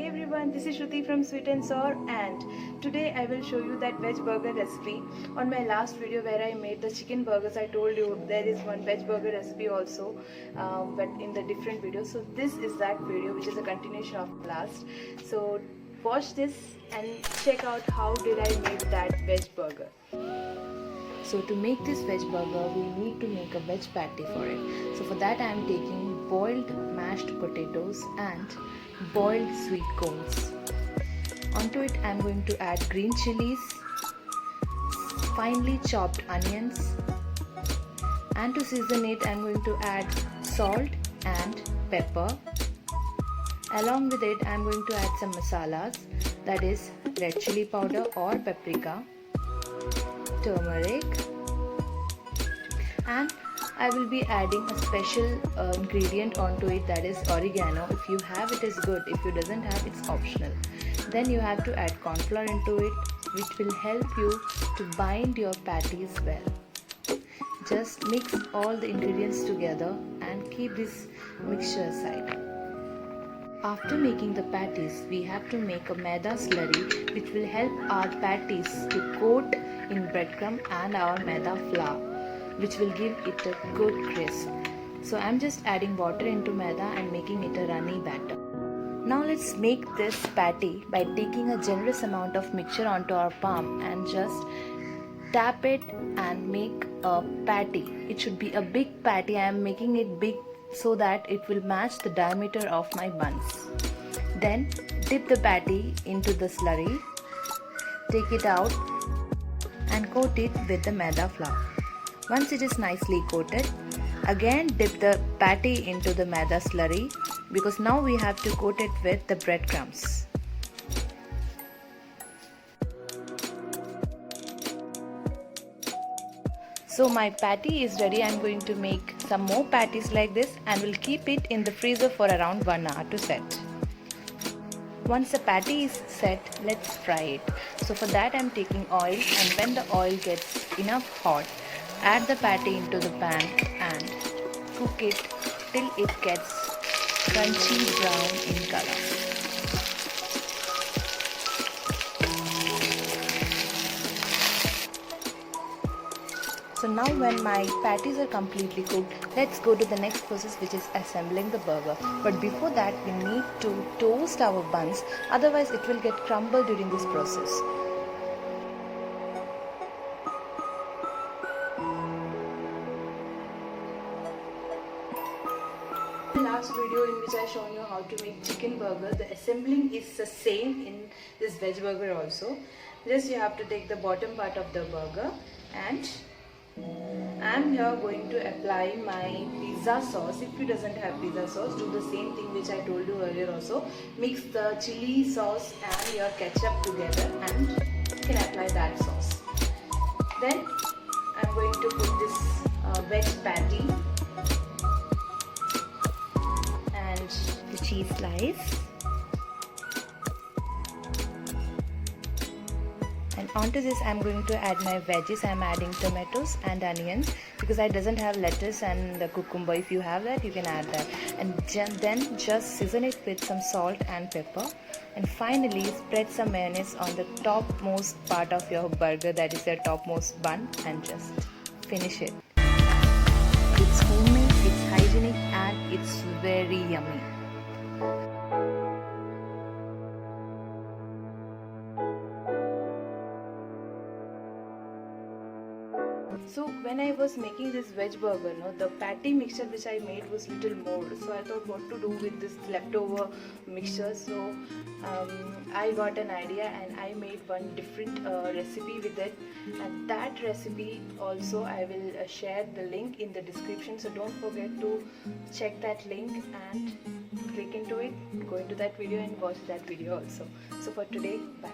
everyone, this is Shruti from Sweet and Sour, and today I will show you that veg burger recipe. On my last video where I made the chicken burgers, I told you there is one veg burger recipe also, but in the different video. So this is that video which is a continuation of last. So watch this and check out how did I make that veg burger. So to make this veg burger, we need to make a veg patty for it. So for that I am taking boiled mashed potatoes and boiled sweet corns. Onto it I am going to add green chilies, finely chopped onions, and to season it I am going to add salt and pepper. Along with it I am going to add some masalas, that is red chili powder or paprika, turmeric, and I will be adding a special ingredient onto it, that is oregano. If you have it is good, if you doesn't have it's optional. Then you have to add corn flour into it, which will help you to bind your patties well. Just mix all the ingredients together and keep this mixture aside. After making the patties, we have to make a maida slurry which will help our patties to coat in breadcrumb and our maida flour, which will give it a good crisp. So I'm just adding water into maida and making it a runny batter. Now let's make this patty by taking a generous amount of mixture onto our palm and just tap it and make a patty. It should be a big patty. I am making it big so that it will match the diameter of my buns. Then dip the patty into the slurry, take it out and coat it with the maida flour. Once it is nicely coated, again dip the patty into the maida slurry, because now we have to coat it with the breadcrumbs. So my patty is ready. I am going to make some more patties like this and will keep it in the freezer for around 1 hour to set. Once the patty is set, let's fry it. So for that I am taking oil, and when the oil gets enough hot, add the patty into the pan and cook it till it gets crunchy brown in color. So now when my patties are completely cooked, let's go to the next process, which is assembling the burger. But before that we need to toast our buns, otherwise it will get crumbled during this process. Last video in which I shown you how to make chicken burger, the assembling is the same in this veg burger also. Just you have to take the bottom part of the burger, and I am here going to apply my pizza sauce. If you doesn't have pizza sauce, do the same thing which I told you earlier also. Mix the chili sauce and your ketchup together and you can apply that sauce. Then I am going to put this veg patty and the cheese slice, and onto this I am going to add my veggies. I am adding tomatoes and onions because I doesn't have lettuce and the cucumber. If you have that, you can add that, and then just season it with some salt and pepper, and finally spread some mayonnaise on the topmost part of your burger, that is your topmost bun, and just finish it. It's homemade, it's hygienic, and it's very yummy. So when I was making this veg burger, the patty mixture which I made was little more. So I thought what to do with this leftover mixture. So I got an idea and I made one different recipe with it. And that recipe also I will share the link in the description. So don't forget to check that link and click into it, go into that video and watch that video also. So for today, bye.